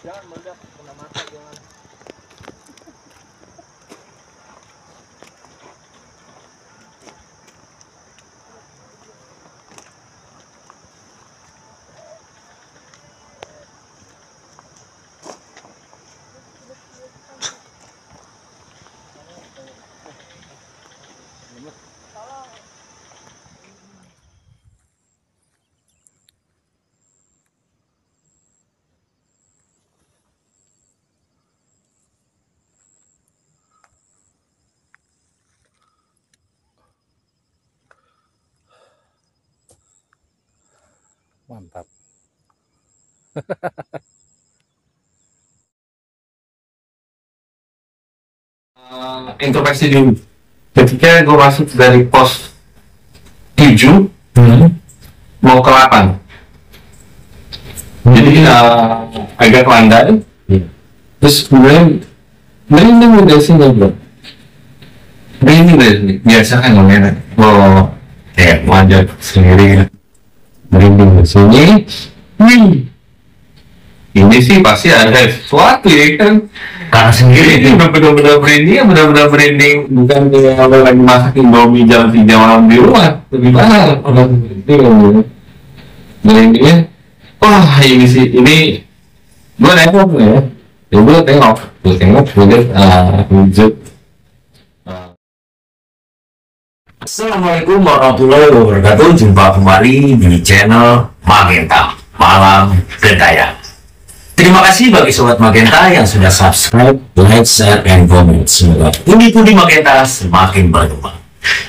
Jangan meledak, kena mata jangan. Mantap. Introspeksi dulu. Ketika gue masuk dari pos 7 mau ke 8, jadi agak landai. Terus kemudian merinding udah sini bro, merinding dari sini. Biasa kan ngomongnya, kayak wajar sendiri, merinding dari sini. Ini sih pasti ada sesuatu ya kan, karena sendiri ini benar-benar merinding, benar-benar merinding, bukan kayak kalau lagi masak Indomie jam 3 malam di rumah, lebih mahal orang merindingnya. Wah ini sih, ini gue nengok ya, gue tengok, gue wujud. Assalamualaikum warahmatullahi wabarakatuh. Jumpa kembali di channel Magenta Malam Gentaya. Terima kasih bagi Sobat Magenta yang sudah subscribe, like, share, and comment. Semoga pundi-pundi Magenta semakin berkembang.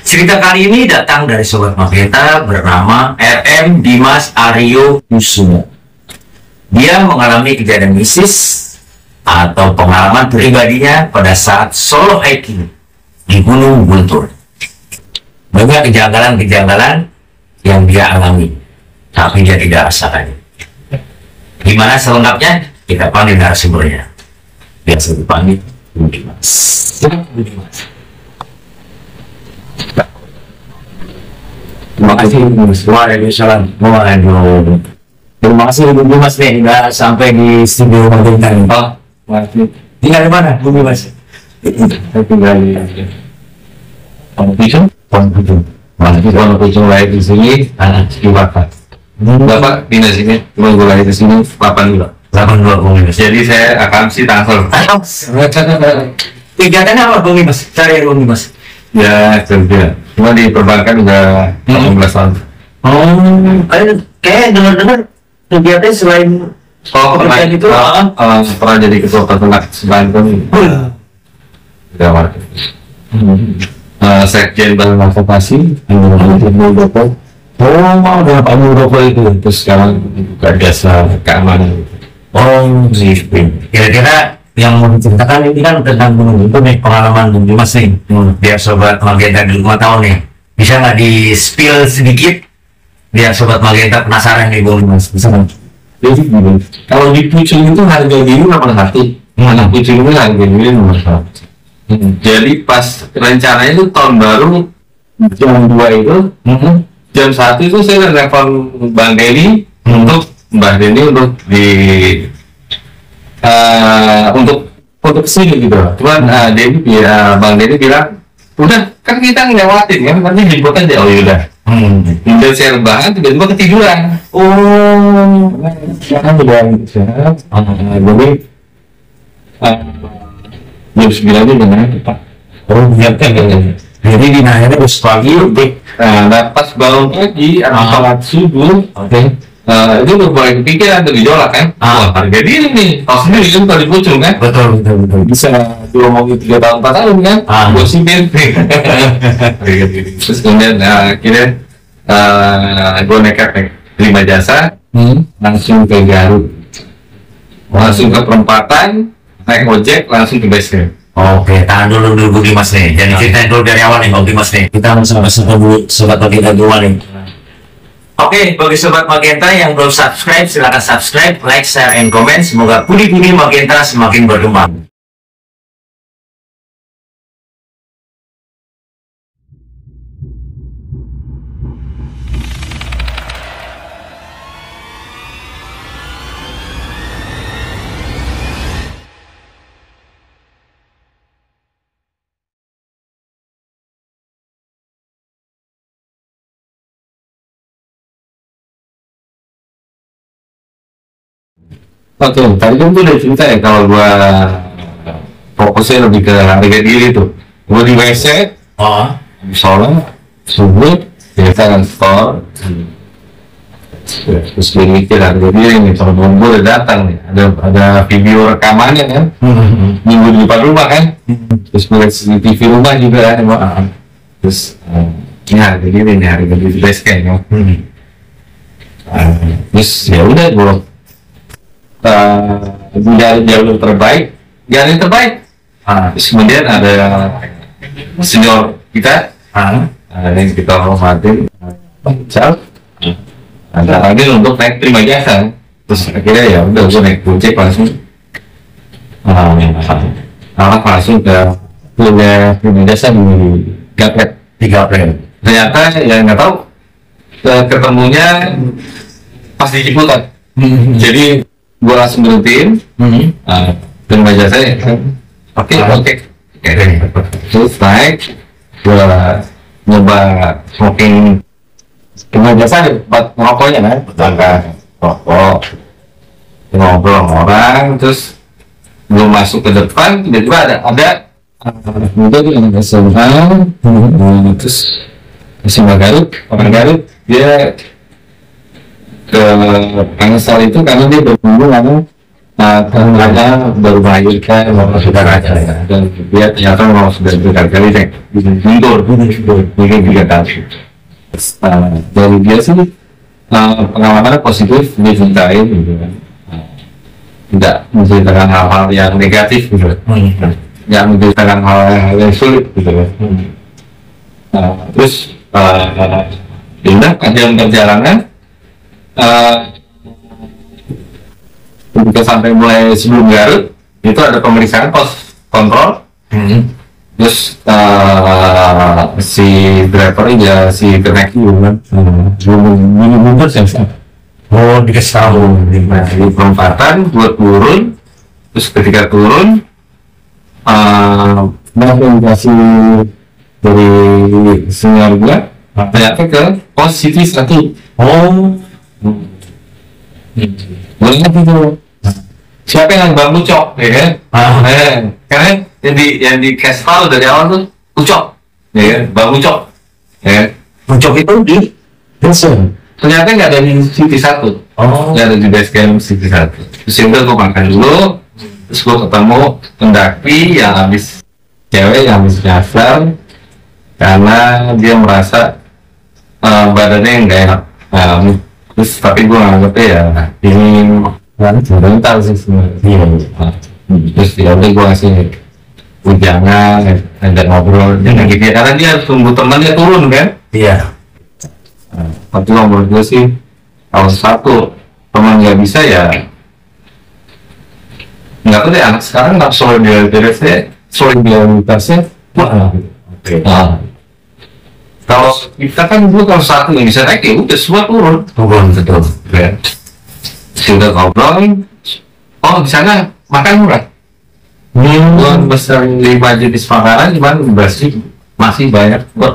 Cerita kali ini datang dari Sobat Magenta bernama RM Dimas Aryo Kusumo. Dia mengalami kejadian mistis atau pengalaman pribadinya pada saat solo hiking di Gunung Guntur. Banyak kejanggalan-kejanggalan yang dia alami, tapi dia tidak rasakannya. Gimana selengkapnya? Kita panggil narasumbernya. Biasa dipanggil Budi Mas. Budi Mas. Terima kasih Mas. Waalaikumsalam. Waduh. Terima kasih Budi Mas nih, nggak sampai di studio Magenta. Oh, masih Tinggal di mana Budi Mas? saya tinggal di Pondok Masih lahir di sini, di Bapak. Bapak dinas ini, cuma gue lahir di sini 82. 82 Bung Mas. Jadi saya akamsi Tangsel. Kegiatannya apa Bung Mas? Cari Bung Mas. Ya kerja. Cuma di perbankan udah 18 tahun. Oh, kayak dengar-dengar kegiatan selain Pernah pekerjaan itu, pernah jadi ketua peternak Banten. Udah market. Sekjen Badan Advokasi Muldoko. oh, udah Pak Muldoko itu. Terus sekarang buka jasa keamanan. Oh, gitu. Kira-kira yang mau diceritakan ini kan tentang Gunung itu nih, pengalaman Bung Dimas nih. Biar Sobat Magenta di rumah tahu nih. Bisa nggak di-spill sedikit? Biar Sobat Magenta penasaran nih Bung Dimas. Bisa nggak? Jadi gini, kalau di Pucung itu harga diri nomor 1. Anak Pucung itu harga diri nomor 1. Jadi pas rencananya itu tahun baru jam 2 itu, jam 1 itu saya telepon Bang Denny untuk Mbak Denny untuk untuk kesini gitu. Cuman Bang Denny bilang, udah kan kita ngelewatin kan, nanti jemput aja. Oh yaudah. Dan saya rebahan tiba-tiba ketiduran. Oh, Sekarang udah istirahat. Jadi jam 9 itu udah naik Pak. oh, iya kan. Jadi dinanya harus pagi, Nah pas bangun pagi, sholat subuh, itu udah mulai kepikiran tuh gejolak kan. Wah harga diri nih, tahu sendiri kan kalau di Pucung kan. betul. Bisa diomongin 3 tahun 4 tahun kan. Gue sipir. Terus kemudian akhirnya gue nekat terima jasa, langsung ke Garut, langsung ke perempatan, naik ojek langsung ke base camp. Oke, tahan dulu Bung Dimas nih. Jadi ceritain dulu dari awal nih Bung Dimas nih. Kita sama-sama dulu Sobat Magenta dulu nih. Oke, bagi Sobat Magenta yang belum subscribe, silakan subscribe, like, share, and comment. Semoga pundi-pundi Magenta semakin berkembang. Oke, tadi kan gue udah cerita ya kalau gua fokusnya lebih ke harga diri tuh. Gua di WC, Oh, sholat, subuh, biasa kan store. Terus dia mikir harga diri nih, temen gue udah datang nih, ada video rekamannya kan, minggu di depan rumah kan, terus gue liat CCTV rumah juga kan, terus ini harga diri nih, harga diri base camp ya. Terus ya udah gue jalur terbaik, jalan yang terbaik. Terus kemudian ada senior kita, yang kita hormatin, Cal, antara lagi untuk naik terima jasa. Terus akhirnya ya udah gue naik Gojek langsung, langsung ke punya terima jasa di Gapret. 3 April. Ternyata ya nggak tahu ketemunya pas di Ciputat. Jadi gue langsung berhentiin terima jasa ya. Oke. Terus naik, gue nyoba smoking terima jasa di tempat ngerokoknya kan, tangga rokok, ngobrol sama orang, terus belum masuk ke depan tiba-tiba ada anak muda tuh anak SMA, terus SMA Garut, orang Garut, dia ke Pangsal itu karena dia berhubung karena baru melahirkan mau saudara aja ya, dan dia ternyata mau sudah berkali-kali mundur mungkin 3 kali. Dari dia sih pengalamannya positif, dia ceritain gitu kan, tidak menceritakan hal-hal yang negatif gitu, yang menceritakan hal-hal yang sulit gitu kan. Terus ya udah panjang perjalanan, kita sampai mulai sebelum Garut itu ada pemeriksaan pos kontrol. Terus si driver ya si kenaki kan belum mundur siapa. Oh, dikasih tahu. Nah, di perempatan buat turun, terus ketika turun navigasi dari senior gua ternyata ke pos City 1. Oh, Boleh gitu. Siapa yang Bang Ucok, ya kan? Karena yang di cast file dari awal tuh Ucok, ya kan? Bang Ucok, ya kan? Ucok itu di Wilson. Ternyata nggak ada di City 1. Nggak ada di base camp City 1. Terus udah gue makan dulu, terus gue ketemu pendaki yang habis cewek yang habis nyasar karena dia merasa badannya yang nggak enak. Terus tapi gue nganggepnya ya ini mental sih sebenarnya. Terus ya udah gue kasih ujangan dan ngobrol jangan gitu ya, karena dia harus tunggu temannya turun kan. Iya. Tapi menurut gue sih kalau satu teman nggak bisa ya nggak tahu deh, anak sekarang nggak solidaritasnya kalau kita kan dulu kalau satu yang bisa naik ya udah semua turun betul ya. Sudah ngobrol, oh di sana makan murah. Gua besar 5 jenis makanan, cuman masih banyak kok.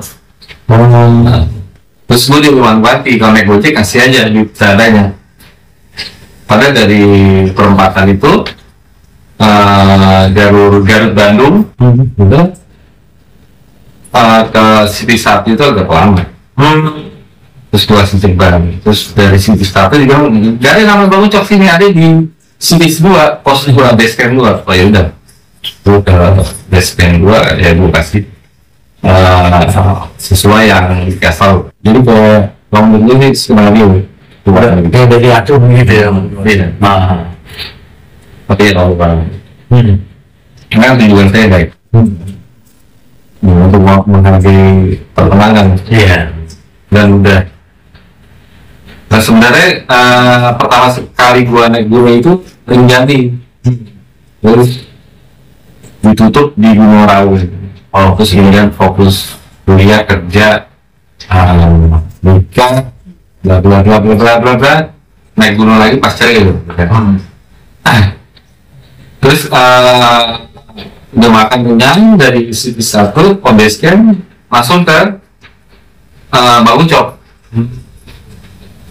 Terus gue diwanti kalau naik Gojek kasih aja di seadanya. Padahal dari perempatan itu Garut Bandung, ke City 1 itu agak lama. Terus dua City bareng. Terus dari City 1 juga gak ada nama Bang Ucok sini, ada di City 2, pos 2, base camp 2. Oh ya udah, tuh ke base camp 2 ya gue kasih sesuai yang dikasih tahu. Jadi kayak ngomong ini skenario Kayak dari atur gitu ya. tapi ya tahu bang. Karena tujuan saya baik untuk menghargai pertemanan. Iya. Dan udah. Nah sebenarnya pertama sekali gua naik gunung itu Rinjani, terus ditutup di Gunung Raung. Terus kemudian fokus kuliah, kerja, nikah, bla bla bla bla bla bla bla, naik gunung lagi pas cerai gitu. Terus udah makan kenyang dari City 1 ke base camp langsung ke Bang Ucok.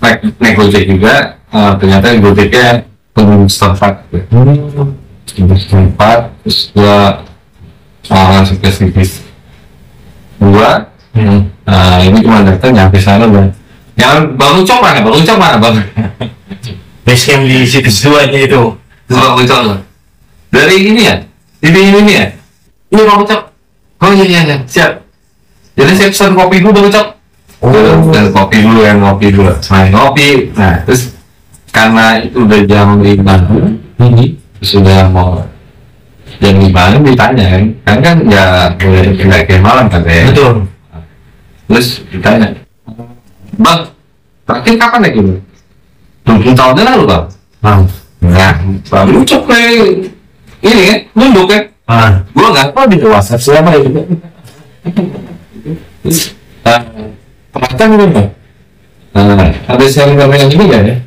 Naik Gojek juga, ternyata Gojeknya penduduk setempat penduduk setempat. Terus gua langsung ke Sigis gua. Ini cuma datang nyampe sana udah yang Bang Ucok mana Bang? Base camp di situ semuanya itu. Terus Bang Ucok dari ini ya ini ya ini Bang Ucok. Oh iya siap. Jadi saya pesan kopi dulu Bang Ucok. Dan kopi dulu. Nah terus karena itu udah jam 5 sudah mau jam 5 ditanya kan ya boleh kayak malam kan ya. Betul. Terus ditanya, Bang, terakhir kapan lagi Bang? 20 tahun yang lalu Bang. Nah, Bang Ucok kayak ini kan, nunduk kan? Gua nggak tahu di WhatsApp siapa itu. Tempatan ini Bang. Ada yang ini nggak ya?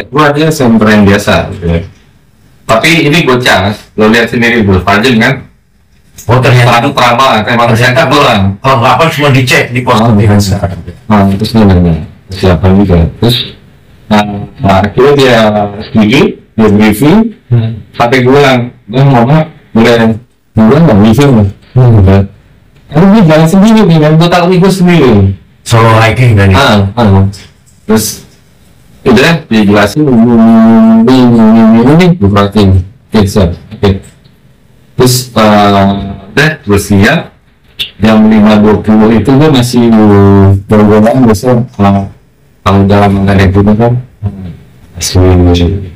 Gua aja yang biasa. Tapi ini bocah, lo lihat sendiri Bu, Fajil kan? Oh ternyata terang banget, emang ternyata pulang. Kalau nggak apa cuma dicek di pos sekarang. Terus nanya siapa juga. Terus akhirnya dia setuju, dia briefing. Sampai gue bilang, boleh nggak briefing? Karena dia jalan sendiri nih, kan gue tahu gue sendiri. Solo hiking kan ya? Terus udah dijelasin ini gue perhatiin. Oke. Terus udah bersiap jam 5.20 itu gue masih bergoyang biasa kalau dalam mengenai itu kan masih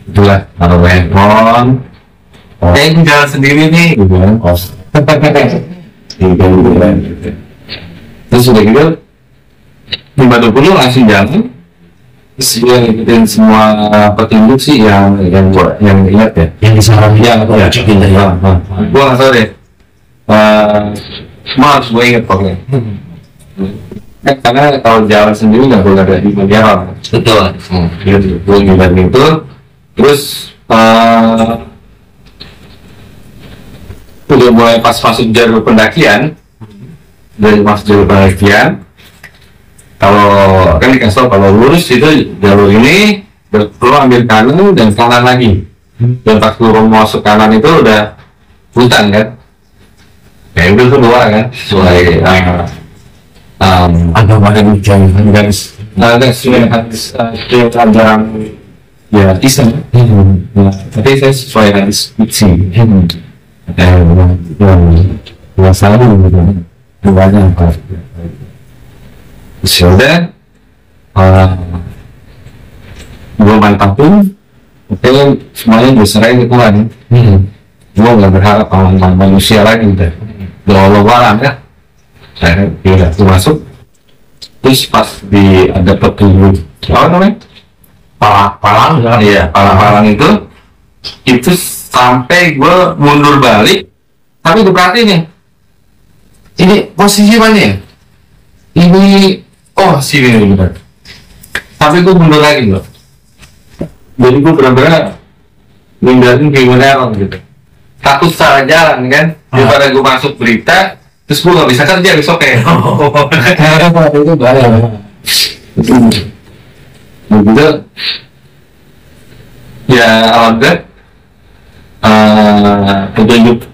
itulah taruh handphone gue jalan sendiri nih gitu kan terus udah gitu 5.20 langsung jalan. Terus dia ngikutin semua petunjuk sih yang ingat ya Yang disarankan atau cocokin tadi. gue nggak tahu deh semua harus gue inget pokoknya karena kalau jalan sendiri nggak boleh ada di jalan. Betul. Gitu gue ngibatin itu. Terus udah mulai pas masuk jalur pendakian. Dari masuk jalur pendakian kalau kan dikasih tau kalau lurus itu jalur ini perlu ambil kanan dan kanan lagi. Dan pas lu masuk kanan itu udah hutan kan kayak itu keluar kan sesuai agama dan garis sesuai ajaran ya Islam. Tapi saya sesuai hadis qudsi masalah duanya apa sudah gue mantapin oke semuanya gue serahin ke Tuhan. Gue nggak berharap sama manusia lagi udah Allah alam ya. Saya tidak masuk terus pas di ada petunjuk apa namanya palang iya palang itu sampai gue mundur balik tapi gue perhatiin nih ini posisi mana ya ini sini benar tapi gue mundur lagi loh jadi gue benar-benar ninggalin kriminal gitu takut salah jalan kan daripada gue masuk berita terus gue nggak bisa kerja besoknya. Itu bahaya begitu ya alhamdulillah petunjuk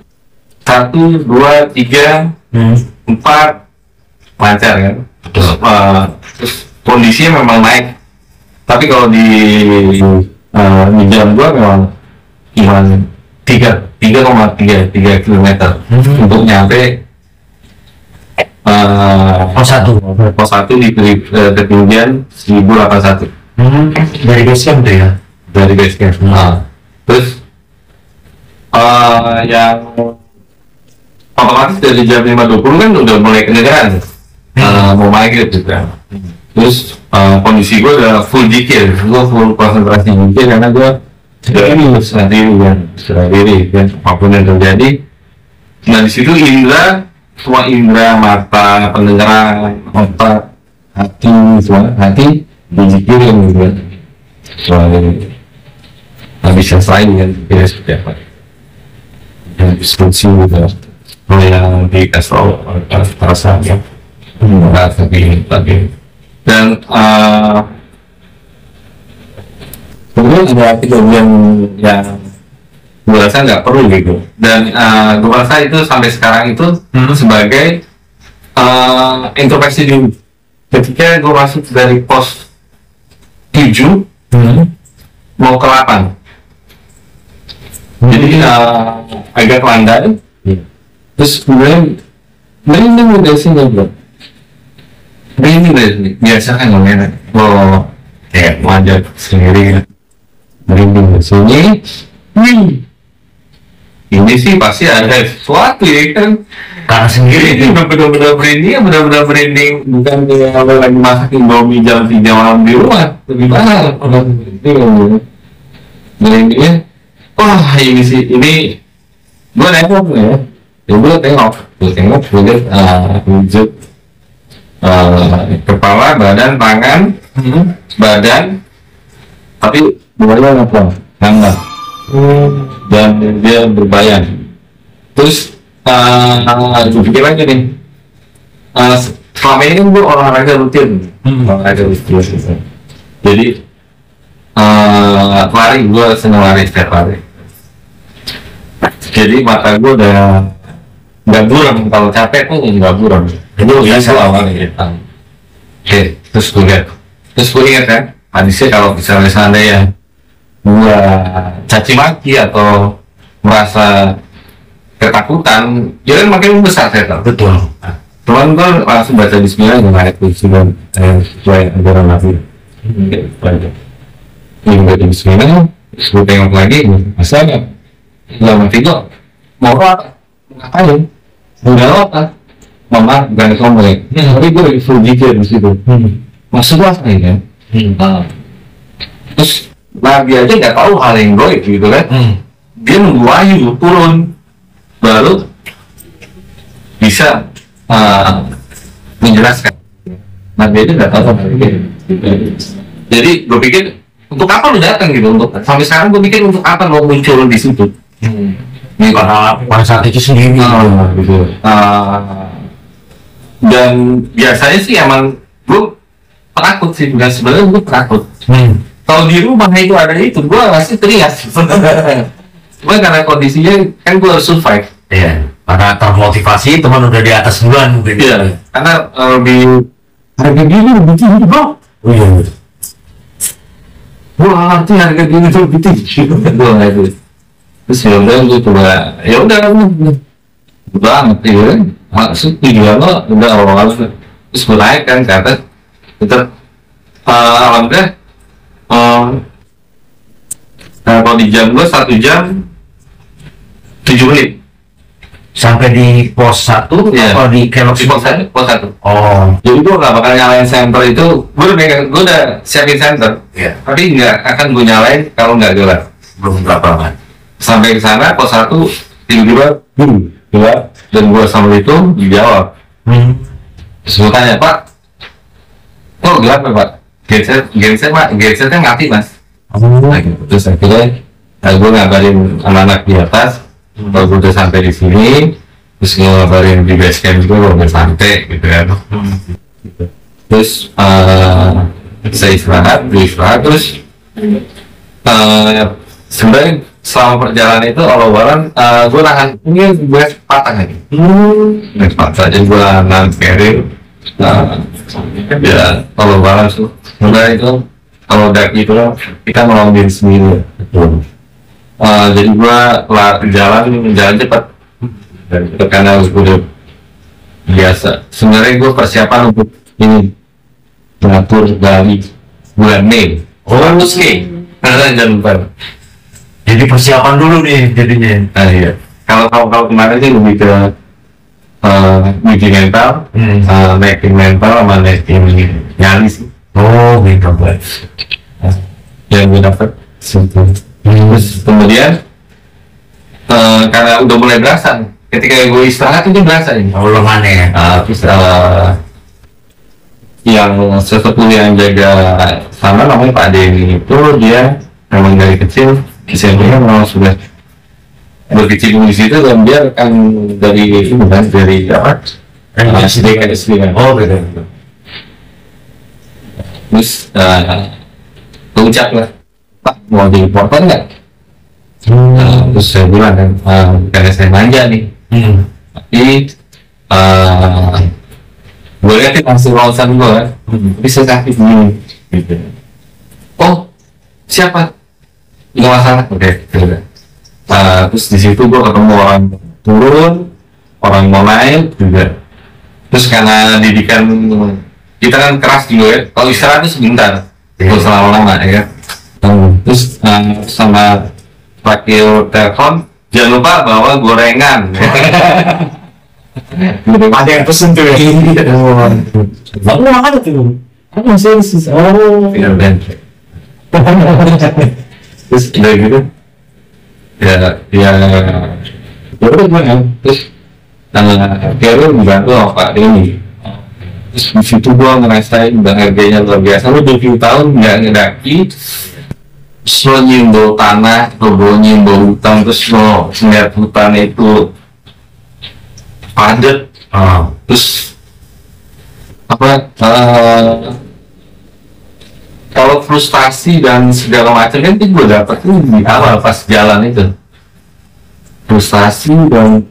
1, 2, 3, 4 lancar kan. Terus kondisinya memang naik tapi kalau di jam 2 memang cuma 3,3 kilometer untuk nyampe pos 1 di ketinggian 1081 dari base camp tuh ya? Dari base camp. Terus yang otomatis dari jam 5.20 kan udah mulai kedengeran mau maghrib juga. Terus kondisi gue udah full zikir, gue full konsentrasi zikir karena gue sendiri kan apapun yang terjadi. Nah di situ semua indra mata, pendengaran, otak, hati dizikirin gitu kan. Soalnya nggak bisa selain kan kira seperti apa yang diskusi gitu yang dikasih tau rasanya lagi dan ini ada kejadian yang gue rasa nggak perlu gitu, dan gue rasa itu sampai sekarang itu sebagai introspeksi diri. Ketika gue masuk dari pos 7 mau ke 8, jadi agak landai, terus kemudian merinding udah sini bro, merinding dari sini, biasa kan ngomongnya kayak wajar sendiri, merinding dari sini. Ini sih pasti ada sesuatu ya kan, Karena sendiri ini benar-benar merinding, bukan kayak awal lagi masak Indomie jam 3 malam di rumah, lebih mahal orang merindingnya. Wah ini sih, ini gue nengok ya, gue tengok wujud kepala, badan, tangan, badan, tapi bawahnya apa? Nambah, dan dia berbayang. Terus gue pikir lagi nih, selama ini kan gue olahraga rutin, jadi lari, gue senang lari setiap hari. Jadi mata gue udah nggak buram, kalau capek tuh nggak buram. Itu biasa awalnya gitu. Oke, terus gue ingat kan, hadisnya kalau misalnya seandainya gue caci maki atau merasa ketakutan, jadi makin besar saya tahu. betul. Cuman gue langsung baca Bismillah dengan ayat kursi dan sesuai ajaran Nabi. Ini baca Bismillah, gue tengok lagi, masalahnya nggak mati kok, mau apa? Ngapain? Udah apa? Mama bukan ngomong, tapi gue lagi full zikir di situ. Maksud apa ini kan? Terus Nabi aja nggak tahu hal yang goib gitu kan? Dia nunggu wahyu turun, baru bisa menjelaskan. Nabi aja nggak tahu hal ini. Jadi gue pikir untuk apa lu datang gitu? Untuk sampai sekarang gue pikir untuk apa lo muncul di situ? Ini Karena pada saat itu sendiri. gitu. Dan biasanya sih emang gue takut sih, bukan sebenarnya gue takut. Kalau di rumah itu ada itu, gue pasti teriak. Cuma karena kondisinya kan gue harus survive. Iya. Karena termotivasi, teman udah di atas duluan mungkin. Iya. Karena lebih harga diri lebih tinggi bro. Oh iya. Gue ngerti harga diri itu lebih tinggi. Gue nggak itu. Terus ya udah gue coba, ya udah banget ya. Maksud tujuan lo udah awal terus gue naik kan ke atas. Tetap alhamdulillah. Kalau di jam gue 1 jam 7 menit Sampai di pos 1 Iya. atau di kelok di pos 1. Oh. Jadi gue gak bakal nyalain center itu, gue udah siapin center, Iya. tapi nggak akan gue nyalain kalau nggak gelap. Belum berapa kan? Sampai ke sana pos 1 tiba-tiba gelap, dan gue sama itu dijawab. Terus gue tanya, Pak, kok gelap ya Pak? Gensetnya mati mas. Nah, gitu. Terus akhirnya gue ngabarin anak-anak di atas, kalau gue udah sampai di sini, terus ngabarin di base camp juga gue udah sampai gitu kan. Terus saya istirahat, terus sebenarnya selama perjalanan itu awal-awalan gue nahan, ini gue patah lagi. Patah aja gue nahan carry. Ya awal-awalan tuh sebenarnya itu kalau udah gitu kita nolong diri sendiri. Jadi gua jalan cepat karena udah biasa. Sebenarnya gua persiapan untuk ini mengatur dari bulan Mei 100K jangan lupa. Jadi persiapan dulu nih jadinya. Iya, kalau kemarin sih lebih ke uji mental, naikin mental sama naikin nyali sih. Oh gitu guys. Yang gue dapet situ. Terus kemudian karena udah mulai berasa, ketika gue istirahat itu berasa ini. Oh lengannya ya. Terus yang sesepuh yang jaga sana namanya Pak Denny itu, dia memang dari kecil SMP-nya memang sudah berkecimpung di situ, dan dia kan dari ini kan dari apa? SD kan. Oh gitu. Terus keucap lah Pak mau jadi porter nggak? Terus saya bilang kan, karena saya manja nih, tapi gue lihat langsung lolosan gue kan, tapi saya sakit gini, gitu. Oh, siapa? Nggak masalah, oke. Terus di situ gue ketemu orang turun, orang mau naik juga. Terus karena didikan kita kan keras dulu ya, kalau istirahat itu sebentar, kalau selama-lama ya. Terus sama pakai telepon, jangan lupa bawa gorengan. Ada yang pesen tuh ya. Aku makan tuh. Aku masih susah. Oh. Iya Ben. Terus udah gitu, ya udah gimana? Terus akhirnya dibantu sama Pak Denny. Terus di situ gua ngerasain udah harganya luar biasa. Lu 20 tahun nggak ngedaki, terus lo nyimbol tanah, lo nyimbol hutan, terus lo ngeliat hutan itu padat, terus apa? Kalau frustasi dan segala macam kan itu gue dapet di awal pas jalan itu, frustasi dan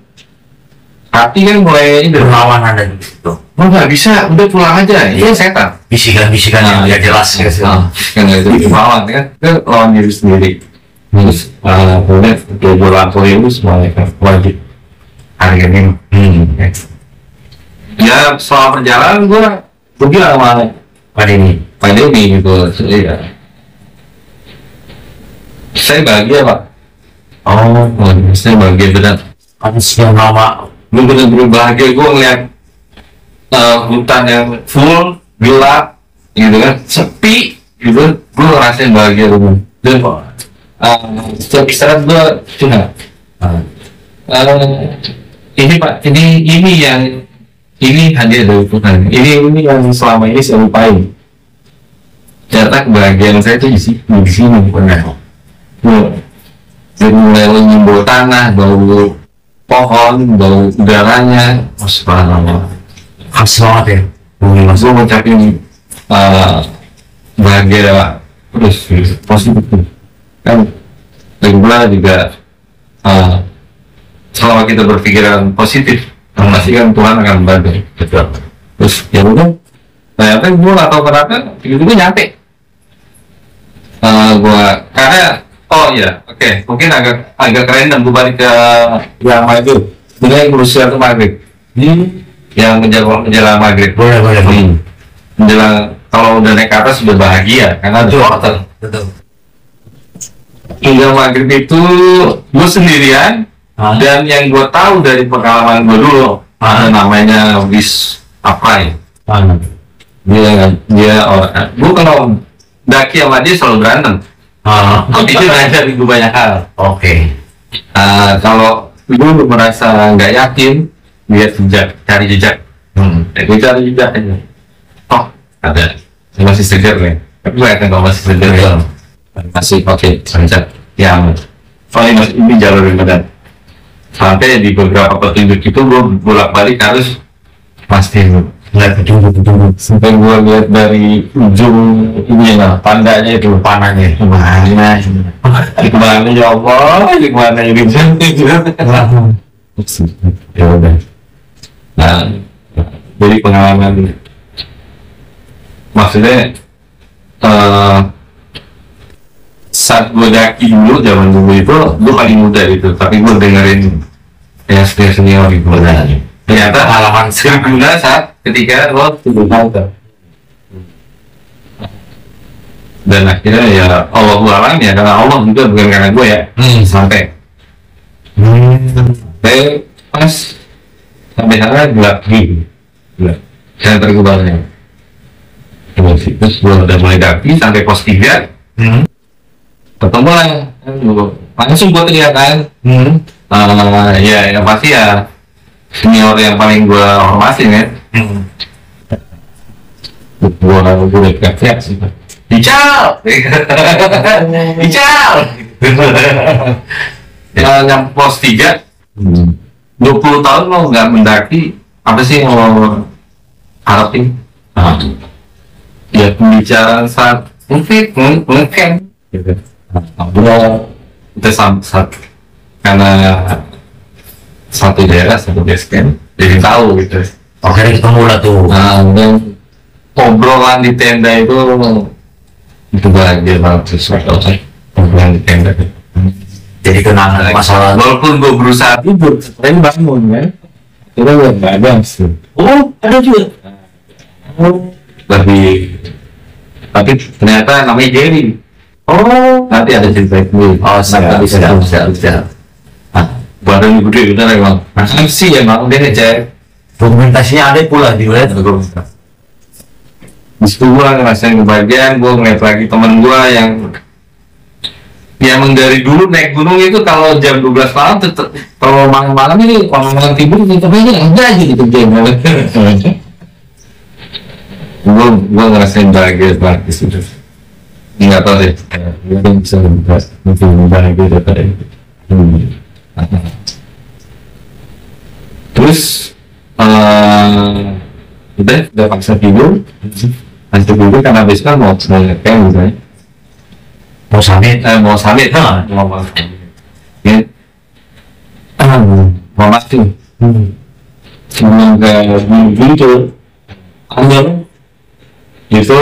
hati kan mulai itu Perlawanan dan gitu. oh nggak bisa, udah pulang aja, itu setan. Bisikan-bisikan yang nggak jelas gitu. Kan itu lawan kan lawan diri sendiri. Terus kemudian gue lakuin itu semuanya kan wajib hari ini. Ya selama perjalanan gue bilang sama Pak Denny gitu, saya bahagia Pak. Oh, saya bahagia benar. Kan sekian lama. Gue bener-bener bahagia, gue ngeliat hutan yang full, gelap, gitu kan, sepi, gitu, gue ngerasain bahagia bener. Dan setiap istirahat gue curhat. Ini Pak, ini hadiah dari Tuhan. Ini yang selama ini saya lupain. Ternyata kebahagiaan saya itu di sini benar. Jadi mulai nyimbol tanah, bau pohon, bau udaranya, subhanallah. Khas banget ya. Gue ngucapin bahagia terus positif kan. Lagi pula juga selama kita berpikiran positif, pasti kan Tuhan akan membantu. Terus ya udah, ternyata gue nggak tahu kenapa tiba-tiba nyampe. Karena oke, mungkin agak keren dan gue balik ke yang itu mulai berusia ke maghrib yang menjelang maghrib menjelang, kalau udah naik ke atas sudah bahagia karena ada porter. Hingga maghrib itu gue sendirian dan yang gue tahu dari pengalaman gue dulu ada namanya Wis Apply. Gue kalau daki sama dia selalu berantem. Tapi itu ngajarin gue banyak hal. Oke. Kalau gue merasa nggak yakin, lihat jejak, cari jejak. Gue cari jejak aja. Oh, ada. Saya masih segar nih. Tapi gue yakin kalau masih segar ya. Masih oke, lancar. Yang soalnya ini jalur yang benar. Sampai di beberapa petunjuk itu gue bolak-balik harus pastiin. Lihat petunjuk sampai gue lihat dari ujung ini lah, tandanya itu, panahnya gimana ya Allah, gimana ini ya udah. Nah, jadi pengalaman maksudnya saat gue daki dulu, zaman dulu itu gue paling muda gitu, tapi gue dengerin ya senior gitu. Ternyata pengalaman berguna saat ketika lo tuh dan akhirnya ya Allah alam ya, karena Allah juga bukan karena gue ya. Sampai pas sampai sana gelap gitu, saya tergubarnya terus gue udah mulai daki sampai pos 3 ketemu lah langsung gue teriak kan. Ya yang pasti ya senior yang paling gue hormatin ya. Gue teriak sih, Ical, Ical. Yang pos 3 20 tahun lo nggak mendaki, apa sih yang lo harapin? Ya pembicaraan saat mungkin gitu. ngobrol kita karena satu daerah satu base camp jadi tahu gitu. Oke, ketemu lah tuh. Nah, dan obrolan di tenda itu bahagia banget sih, obrolan di tenda. Jadi kenangan masalah. Walaupun gue berusaha tidur, tapi bangun kan, itu nggak ada sih. Oh, ada juga. Tapi ternyata namanya Jerry. Oh, Nanti ada cerita itu. oh siap. Badan gede bener emang. MC emang dia ngecek. Dokumentasinya ada pula di web. Di situ gua ngerasain kebahagiaan, gua ngeliat lagi temen gua yang emang dari dulu naik gunung itu kalau jam 12 malam tetep, kalau malam-malam ini malam-malam tidur tetep aja ada aja gitu jam. Gua ngerasain bahagia banget di situ. Nggak tahu deh, mungkin bisa membahas mungkin bahagia daripada itu. Terus udah paksa tidur, karena besok kan mau kayak misalnya Mau samit. mau summit, ya, mau mati, cuma kayak gitu, ambil itu,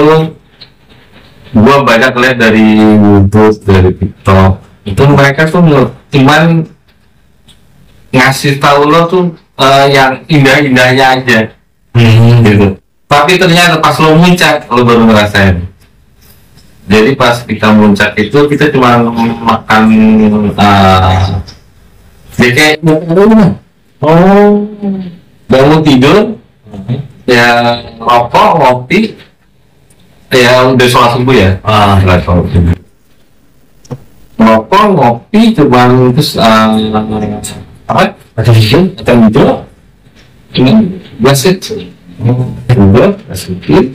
gua banyak lihat dari YouTube, dari TikTok, itu mereka tuh cuman ngasih tahu lo tuh yang indah-indahnya aja, gitu. Tapi ternyata pas lo muncak, lo baru ngerasain. Jadi pas kita muncak itu kita cuma makan ya kayak bangun tidur, ya rokok, ngopi, ya udah sholat subuh ya. Sholat subuh. Rokok, ngopi, cuman terus apa? Atau gitu, ini basit, udah sedikit,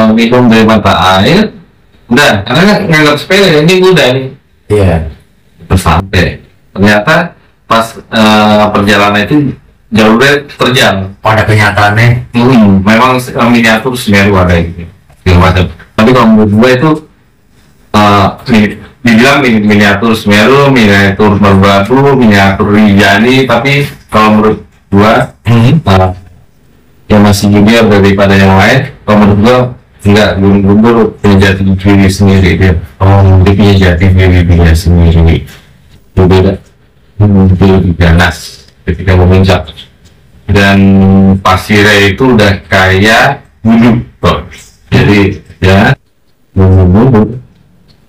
minum dari mata air, udah, karena kan nganggap sepele, ini udah nih. Iya. Terus sampai, ternyata pas perjalanan itu jauh terjal. Pada kenyataannya. Memang miniatur Semeru ada gitu, macam. Tapi kalau menurut gue itu dibilang miniatur Semeru, miniatur Merbabu, miniatur Rinjani, tapi kalau menurut gua yang masih junior daripada yang lain, kalau menurut gua enggak, Gunung punya jati diri sendiri dia. Dia punya jati dirinya sendiri. Berbeda, lebih ganas ketika memuncak. Dan pasirnya itu udah kayak gunung, jadi ya gunung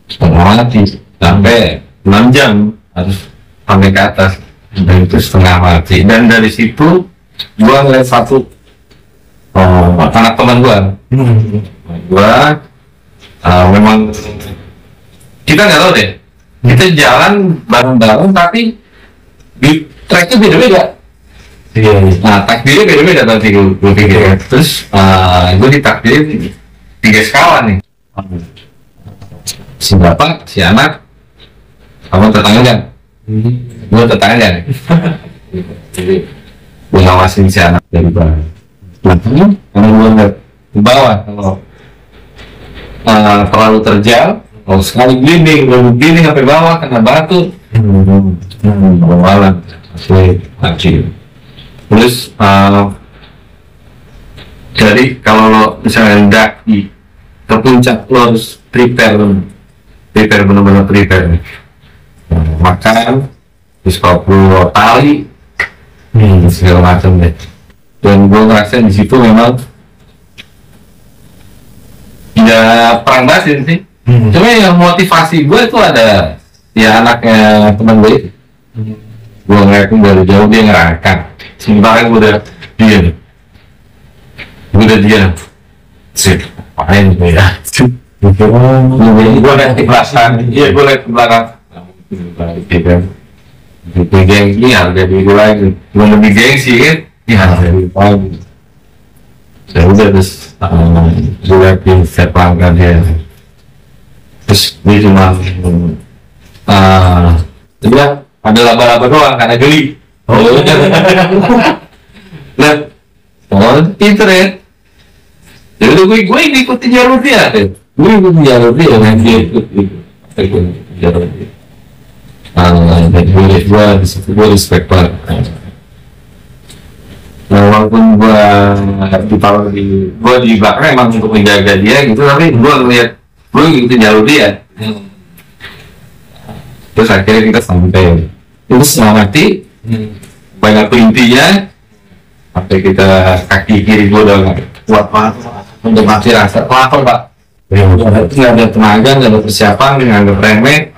setengah mati sampai 6 jam harus sampai ke atas, dan itu setengah mati. Dan dari situ gua ngeliat satu anak teman gua memang kita nggak tahu deh, kita jalan bareng-bareng tapi di tracknya beda-beda. Nah, takdirnya beda-beda tadi gue pikir. Terus gue ditakdirin 3 skala nih. Si bapak, si anak, kamu tetangga kan? Gue tetangga nih. Jadi gue ngawasin si anak dari bawah. Karena gue ngeliat ke bawah, kalau terlalu terjal, kalau sekali gliding sampai bawah kena batu, malam asli. Terus jadi kalau lo misalnya mendaki ke puncak, lo harus prepare benar-benar prepare. Makan, terus kalau tali, segala macam deh. Dan gue ngerasain di situ memang ya perang batin sih. Cuma yang motivasi gue itu ada ya anaknya teman gue. Gue ngeliatin dari jauh dia ngerakan. Sementara gue udah diam. Sip, main gue ya. Gue liat di belakang. Iya, gue liat di belakang. Lebih gengsi harga diri gue lagi. Gue lebih gengsi kan. Ini harga diri gue. Saya udah terus gue liatin step langkah dia. Terus dia cuma dia ada laba-laba doang karena geli. Nah, pinter ya. Jadi gue ikutin jalur dia. gue ikut jalur dia dia ikut jalur dia. Dan gue respect banget. Nah, walaupun gue ditaruh gue di belakang emang untuk menjaga dia gitu, tapi gue ngeliat gue ikutin jalur dia. Terus akhirnya kita sampai itu setengah mati, banyak intinya sampai kita kaki kiri gue udah nggak kuat banget untuk masih rasa lapar pak. Nggak ada tenaga, nggak ada persiapan, nggak remeh,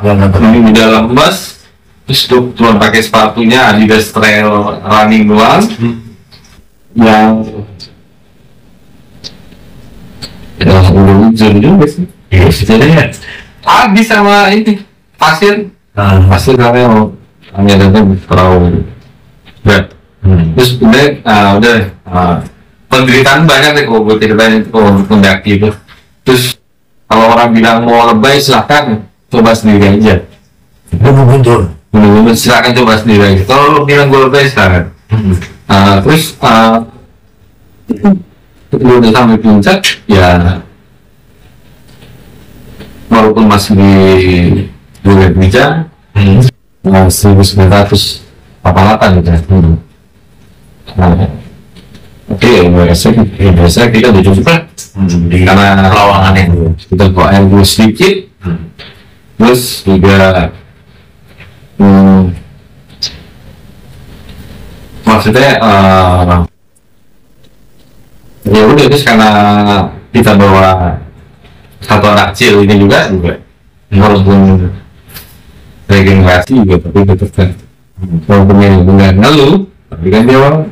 di dalam bus, terus tuh cuma pakai sepatunya Adidas Trail Running doang, yang ya udah hujan juga sih. Jadi habis sama ini pasir, pasir karena hanya datang perahu berat. Terus udah penderitaan banyak deh kalau gue ceritain kalau mendaki itu. Terus kalau orang bilang mau lebay silahkan coba sendiri aja. Mundur. Silahkan coba sendiri aja. Kalau lo bilang gue lebay silahkan. Terus udah sampai puncak ya, walaupun masih di Bukit Bija, 1988 gitu. Oke, biasa kita udah cukup lah. Karena Lawangan itu kita bawa air dulu sedikit, terus juga maksudnya ya udah, terus karena kita bawa satu anak kecil ini juga walaupun regenerasi juga, tapi tetap kan walaupun ini bukan ngeluh, tapi kan dia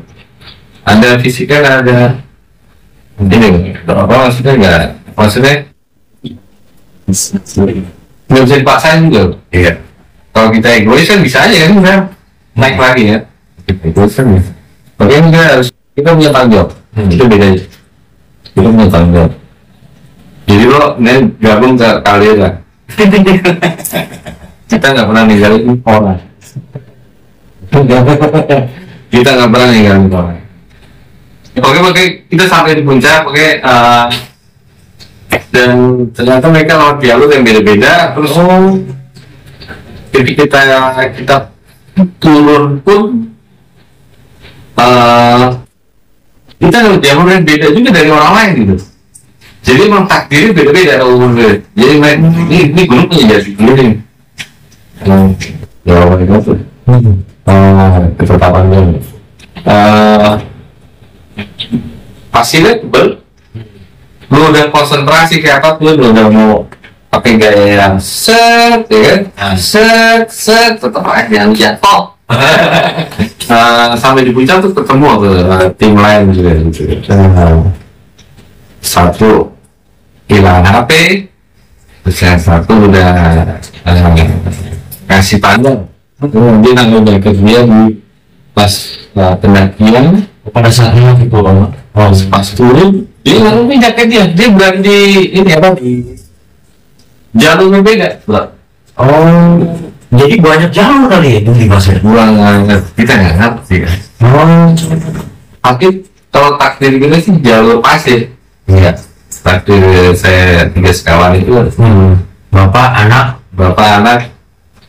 ada fisiknya, ada ini apa maksudnya nggak bisa dipaksain juga. iya. Kalau kita egois kan bisa aja kan, udah naik lagi ya. Egois kan ya. Makanya kita punya tanggung jawab. Itu beda. Kita punya tanggung jawab. Jadi lo gabung ke kalian lah. Kita nggak pernah ninggalin orang. Kita nggak pernah ninggalin orang. Oke, kita sampai di puncak, dan ternyata mereka lewat jalur yang beda-beda. Terus ketika kita turun pun kita lewat jalur yang beda juga dari orang lain gitu. Jadi memang takdirnya beda-beda. Jadi ini gunung punya jati diri. Jawaban itu ketetapannya. Pasirnya tebel, lu udah konsentrasi kayak apa, lu udah mau pakai gaya yang set, ya kan? Set, tetap aja yang jatuh. Sampai di puncak tuh ketemu tuh tim lain juga gitu. Satu hilang HP, terus yang satu udah kasih tanda, dia nanggung ke dia di pas pendakian. Pada saatnya gitu Pas turun dia langsung pindah dia berani di ini apa di jalurnya beda. Jadi banyak jalur kali ya itu di pasir. Kurang kita nggak ngerti kan. Tapi kalau takdir kita sih jalur pasir. Iya. Takdir saya 3 sekawan itu bapak anak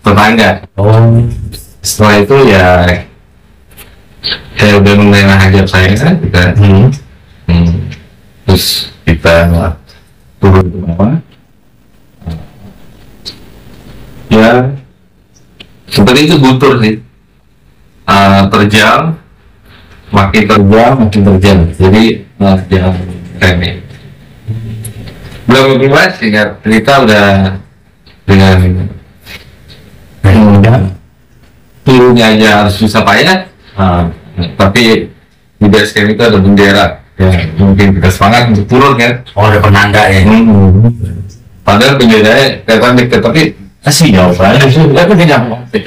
tetangga. Setelah itu ya saya udah mulai ngajak saya kan kita terus kita turun ke bawah ya, seperti itu butur sih, terjal makin terjal jadi jangan remeh. Belum bebas sehingga cerita udah dengan turunnya aja harus susah payah. Tapi di base camp itu ada bendera ya, mungkin kita semangat untuk turun kan. Ada penanda ya. Padahal benderanya kelihatan dekat, tapi kasih jauh banget. Tapi tidak sampai.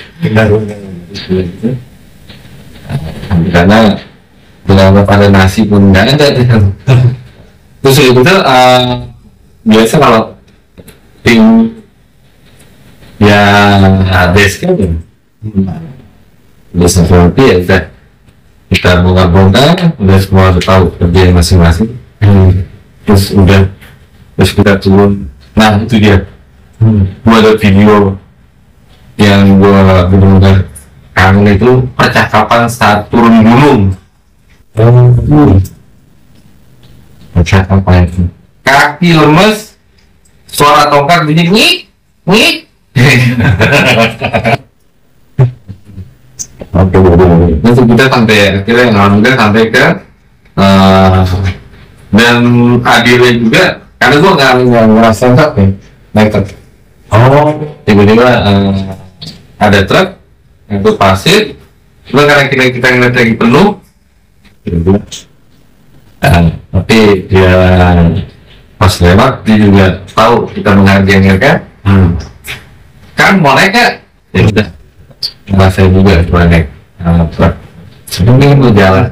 Karena belum pada nasi pun nggak ada. Terus itu biasa kalau tim ya base camp udah seperti ya kita bongkar-bongkar, udah semua udah tahu kerjaan masing-masing. Terus kita turun Nah itu dia. Gua ada video yang gua benar-benar kangen itu percakapan saat turun gunung. Percakapan itu. Kaki lemes, suara tongkat bunyi ngik, ngik. Oke, nanti kita sampai akhirnya alhamdulillah sampai ke dan adilnya juga karena gua nggak ngerasa capek naik truk. Tiba-tiba ada truk itu pasir, cuma karena kita ngeliat lagi penuh, tapi dia pas lewat dia juga tahu kita menghargai mereka. Kan mau naik kan? Ya udah, saya juga cuma naik truk. Sebenarnya mau jalan,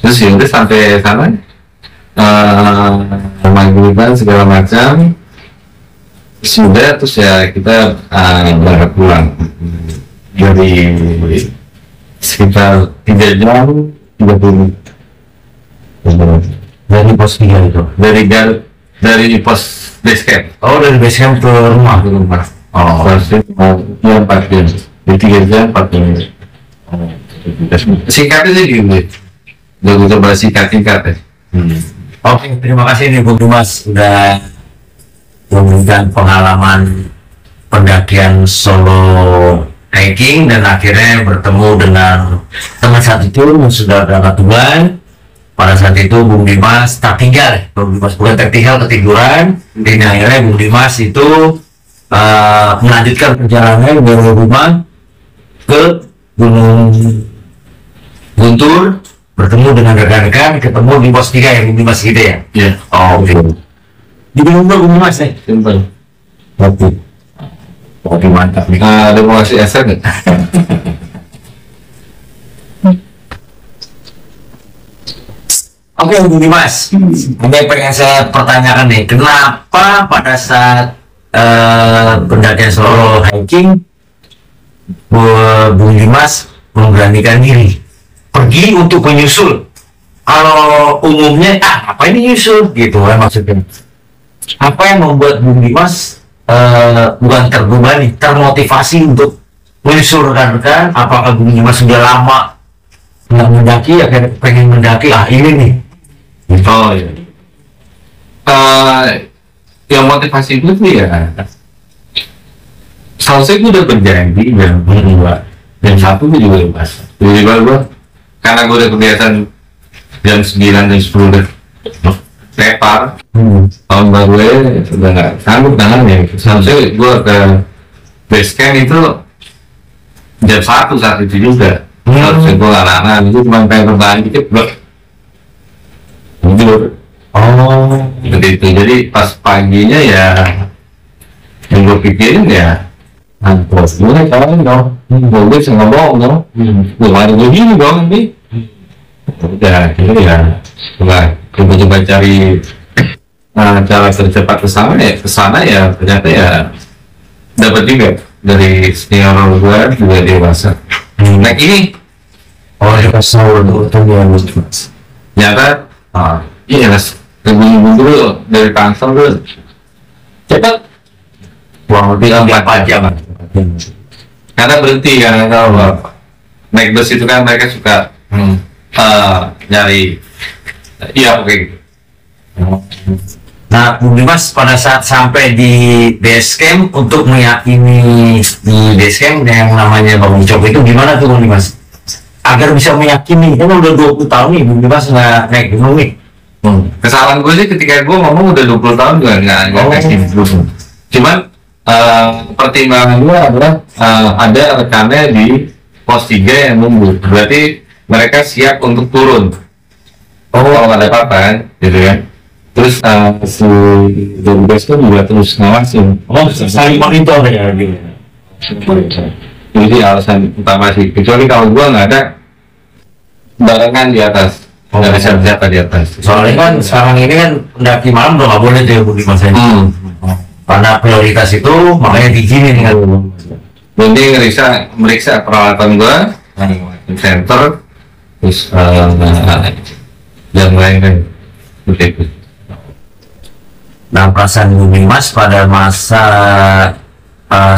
terus ya udah sampai sana, maghriban segala macam. Sudah, terus ya kita berangkat pulang dari sekitar 3 jam 30 menit Dari pos 3 itu. dari pos base camp. Dari base camp ke rumah. Seharusnya ya 4 jam, di 3 jam 40 menit. Singkatnya sih gitu. Udah coba singkat-singkat ya. Oke, terima kasih nih Bung Dimas sudah memberikan pengalaman pendakian solo hiking dan akhirnya bertemu dengan teman saat itu yang sudah berangkat duluan. Pada saat itu Bung Dimas tak tinggal, Bung Dimas bukan tertinggal ketiduran. Dan akhirnya Bung Dimas itu melanjutkan perjalanan dari rumah ke Gunung Guntur, bertemu dengan rekan-rekan, ketemu di pos 3 ya Bung Dimas gitu ya? Iya. Oke. Di Gunung Bung Dimas ya? Simpel. Oke, mantap nih. Ada mau kasih eser nggak? Oke, Bung Dimas. Ini yang pengen saya pertanyakan nih, kenapa pada saat pendakian solo hiking Bung Dimas memberanikan diri pergi untuk menyusul? Kalau umumnya, apa ini nyusul gitu kan maksudnya? Apa yang membuat Bung Dimas bukan terbebani, termotivasi untuk menyusul rekan-rekan? Apakah Bung Dimas sudah lama nggak mendaki, akhirnya pengen mendaki? Ini nih. Oh iya. Yang motivasi itu tuh ya, seharusnya gue udah berjanji jam 2 jam 1 gue juga lepas. Tiba-tiba gue, karena gue udah kebiasaan jam 9 jam 10 udah lepar. Tahun baru sudah nggak sanggup tangan ya. Seharusnya gue ke base camp itu jam 1 saat itu juga. Harusnya gue anak-anak itu cuma pengen berbahan dikit blok tidur. Seperti itu. Jadi pas paginya ya yang gue pikirin ya bos gue kawan dong, gue bisa ngomong dong, gue mari begini dong nih. Udah, jadi ya coba cari cara tercepat ke sana ya ternyata ya dapat juga dari senior gue juga dewasa. Nah ini Dewasa untuk ternyata iya mas gunung dulu dari Tangsel dulu cepat kurang lebih 4 jam. karena berhenti karena kalau naik bus itu kan mereka suka nyari iya oke. Nah, Bung Dimas pada saat sampai di base camp untuk meyakini di base camp yang namanya Bangun Cok itu gimana tuh Bung Dimas? Agar bisa meyakini, kan udah 20 tahun nih Bung Dimas nggak naik gunung nih. Kesalahan gue sih ketika gue ngomong udah 20 tahun gue nggak naik gunung. Cuman pertimbangan gue adalah ada rekannya di pos 3 yang nunggu, berarti mereka siap untuk turun. Kalau ada apa-apa kan, gitu kan. Terus si Dobes itu juga terus ngawasin. Saling monitor ya gitu. Jadi alasan utama sih. Kecuali kalau gua nggak ada barengan di atas, nggak ada siapa-siapa di atas. Soalnya kan sekarang ini kan pendaki malam udah nggak boleh tuh ya Bung Dimas ini. Karena prioritas itu makanya diizinin kan. Jadi meriksa peralatan gua, center, terus yang lain kan. Nah, perasaan Bumi Mas pada masa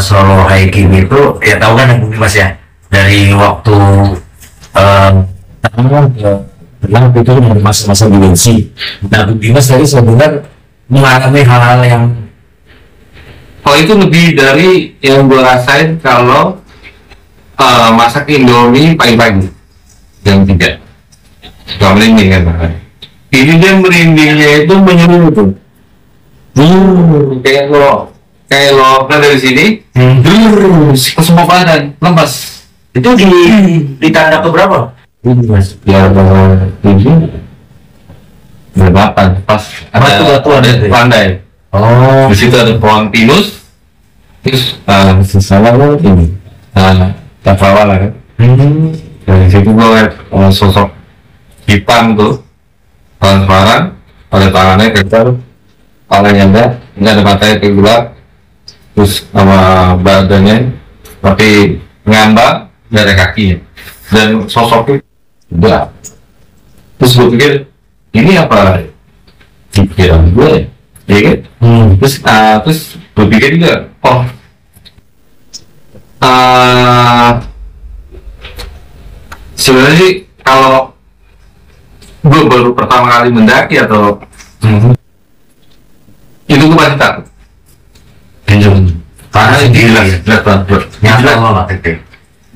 solo hiking itu, ya tahu kan ya Bumi Mas ya, dari waktu pernah itu dari masa-masa dimensi. Nah, Bumi Mas tadi sebenarnya mengalami hal-hal yang Oh itu lebih dari yang gue rasain kalau masak Indomie pagi-pagi jam 3 suka merinding kan. Ini dia merindingnya itu menyeluruh tuh. Kayak lo kan dari sini, ke semua badan lemas. itu di tanda keberapa? Ini mas, ya tujuh, berdelapan pas Batu-batuan ada itu ya? pandai. Oh, Di situ ada pohon pinus, terus sesama ini, cakrawala kan. Dari situ gue liat sosok hitam tuh, transparan, pada tangannya ketar, palanya nggak ada matanya gelap, terus sama badannya tapi ngambang, nggak ada kakinya, dan sosoknya gelap. Terus gue pikir ini apa pikiran gue ya kan? Terus gue pikir juga, oh sebenarnya sih kalau gue baru pertama kali mendaki atau itu gue pasti takut karena ini jelas banget bro. nyata Jelas, banget itu.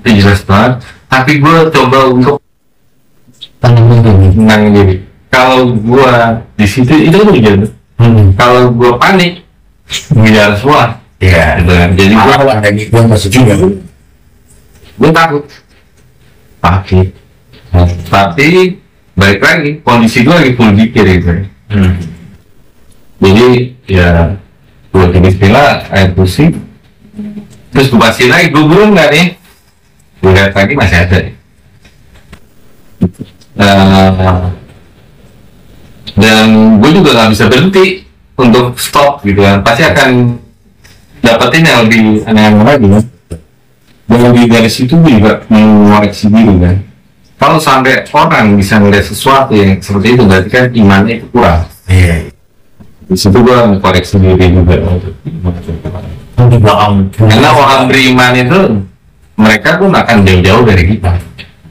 itu jelas banget, tapi gue coba untuk tenang diri. Kalau gue di situ itu kan hujan, kalau gue panik biar semua Iya. gitu kan. Jadi gue Malah ada gituan masih juga. takut tapi balik lagi kondisi gue lagi full pikir gitu. Jadi ya gue bismillah air pusing, terus gue pastiin lagi gue burung nggak nih, gue lihat lagi masih ada. Dan gue juga nggak bisa berhenti untuk stop gitu kan, pasti akan dapetin yang lebih aneh-aneh lagi kan. Dan lebih dari situ gue juga mengoreksi diri kan, kalau sampai orang bisa melihat sesuatu yang seperti itu berarti kan imannya itu kurang. Iya. Di situ gue mengkoreksi diri juga untuk Di belakang. karena orang beriman itu mereka pun akan jauh-jauh dari kita.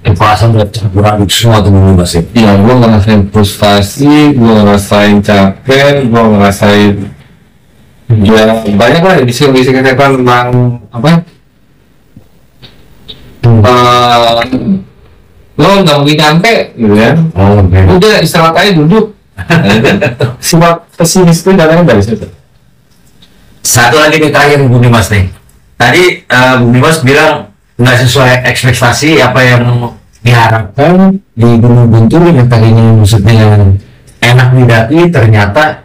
Perasaan udah campuran semua tuh Bumi Mas ya. Iya, gue ngerasain frustasi, gue ngerasain capek, gue ngerasain ya banyak lah bisi-bisi kesehatan tentang apa? Lo nggak mungkin nyampe, gitu kan? Oh, oke. Udah istirahat aja duduk. Sifat pesimis itu datangnya dari situ. Satu lagi nih terakhir Bumi Mas nih. Tadi Bumi Mas bilang nggak sesuai ekspektasi apa yang diharapkan di Gunung Guntur yang tadinya maksudnya enak didaki ternyata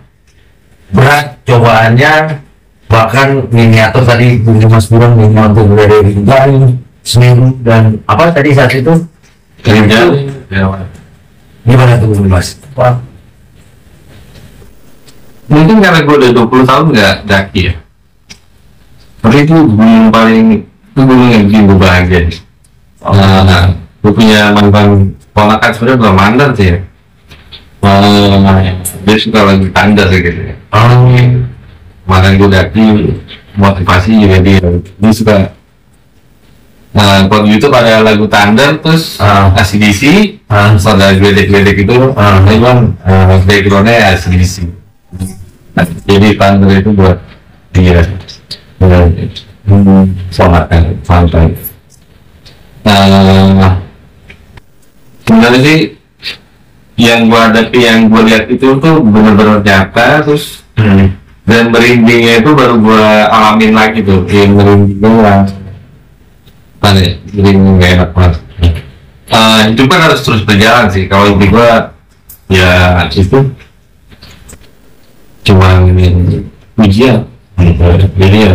berat cobaannya, bahkan miniatur tadi Bumi Mas bilang miniatur dari Rinjani, Semeru dan apa tadi saat itu gimana tuh Bumi Mas? Mungkin karena gue udah 20 tahun nggak daki ya, tapi itu gunung paling, itu gunung yang bikin gue bahagia. Gue punya mantan ponakan sebenarnya bukan mantan sih ya, dia suka lagi tanda sih gitu ya. Kemarin gue daki motivasi juga dia suka. Nah kalau YouTube ada lagu tanda terus ACDC, terus ada gledek-gledek itu, memang backgroundnya ACDC. Jadi tanda itu buat dia sangat santai. Sebenarnya sih yang gua hadapi, yang gua lihat itu tuh benar-benar nyata, terus dan merindingnya itu baru gua alamin lagi tuh, yang merindingnya merinding gak enak banget. Hidup kan harus terus berjalan sih. Kalau hidup gua ya itu cuma ujian jadi ya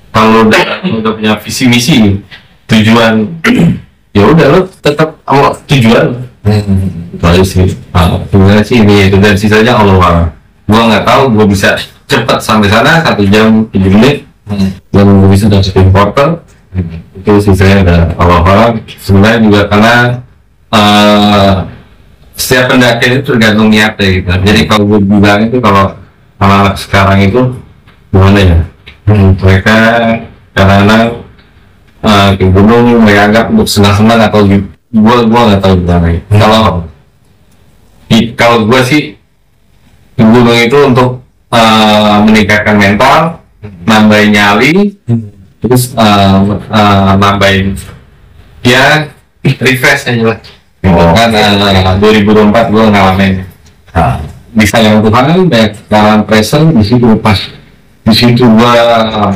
kalau udah punya visi misi tujuan ya udah lo tetap sama tujuan itu sih. Sebenarnya sih ini itu, dan sisanya Allah. Gua nggak tahu gua bisa cepat sampai sana 1 jam 7 menit dan gua bisa dapetin portal itu, sisanya ada Allah. Sebenarnya juga karena setiap pendakian itu tergantung niatnya gitu. Jadi kalau gue bilang itu kalau anak-anak sekarang itu gimana ya? Mereka kadang-kadang ke gunung mereka anggap untuk senang-senang atau gua nggak tahu gimana ya. Kalau gua sih ke gunung itu untuk meningkatkan mental, nambahin nyali, terus nambahin ya refresh aja lah. Kan 2024 gua ngalamin disayang Tuhan banyak jalan present di situ pas di situ gua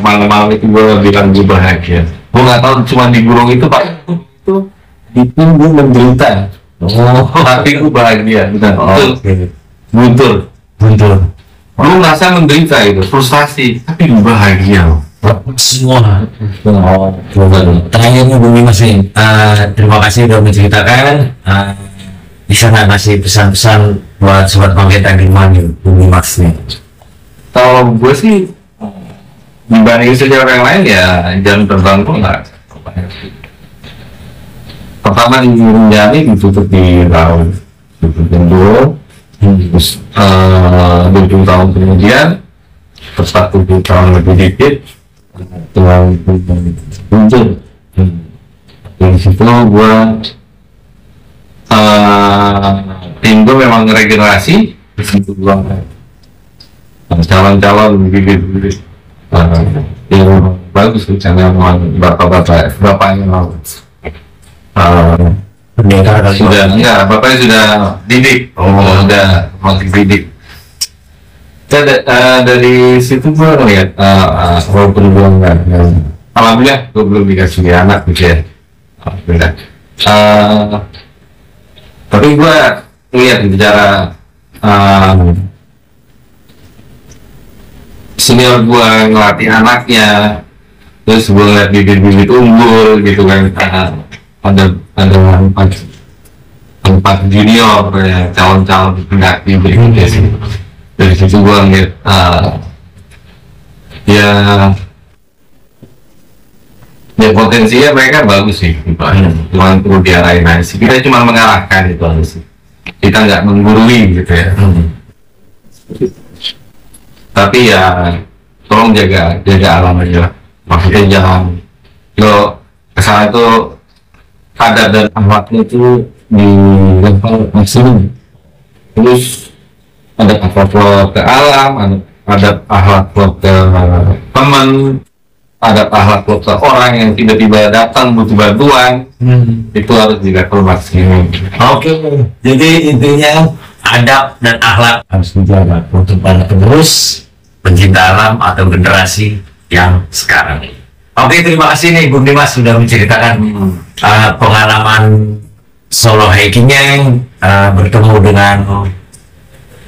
malam-malam itu gua bilang gua bahagia. Gua nggak tahu cuma di gunung itu pak itu gua menderita. Tapi gua bahagia. Guntur. Lu merasa menderita itu frustasi tapi gua bahagia. Semua. Terakhirnya Bumi Mas nih, terima kasih sudah menceritakan. Bisa nggak ngasih pesan-pesan buat sobat Magenta gimana Bumi Mas nih? Kalau gue sih dibanding sejauh yang lain ya jam terbang gue nggak. Pertama di Rinjani ditutup di tahun 2020, terus 20 tahun kemudian terus 40 tahun lebih dikit dengan muncul dari situ gue tim gue memang regenerasi di situ gue calon-calon bibit-bibit yang bagus misalnya bapaknya sudah enggak bapaknya sudah didik sudah didik. Dari situ gue ngeliat walaupun gue enggak alhamdulillah gue belum dikasih anak gitu ya alhamdulillah tapi gue ngeliat bicara senior gue ngelatih anaknya terus gue ngeliat bibit-bibit unggul gitu kan ada empat junior ya calon-calon pendaki berikutnya sih. Dari situ gue ngeliat ya potensinya mereka bagus sih cuma perlu diarahin aja sih, kita cuma mengarahkan itu aja sih, kita nggak menggurui gitu ya. Tapi ya tolong jaga alam aja, maksudnya jangan lo kesana tuh kadar dan akhlaknya itu di level maksimum, terus ada akhlak lo ke alam, ada akhlak lo ke teman, ada akhlak lo ke orang yang tiba-tiba datang butuh bantuan, itu harus di level maksimum. Oke, jadi intinya adab dan akhlak harus dijaga untuk para penerus pencinta alam atau generasi yang sekarang ini. Oke, terima kasih nih Bung Dimas sudah menceritakan pengalaman solo hikingnya, bertemu dengan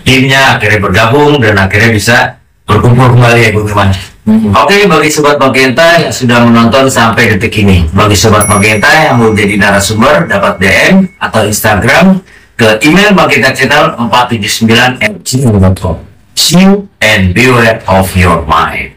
timnya, akhirnya bergabung dan akhirnya bisa berkumpul kembali ya Bung Dimas. Oke, bagi Sobat Magenta yang sudah menonton sampai detik ini, bagi Sobat Magenta yang mau jadi narasumber dapat DM atau Instagram ke email magentachannel479@gmail.com. See you and beware of your mind.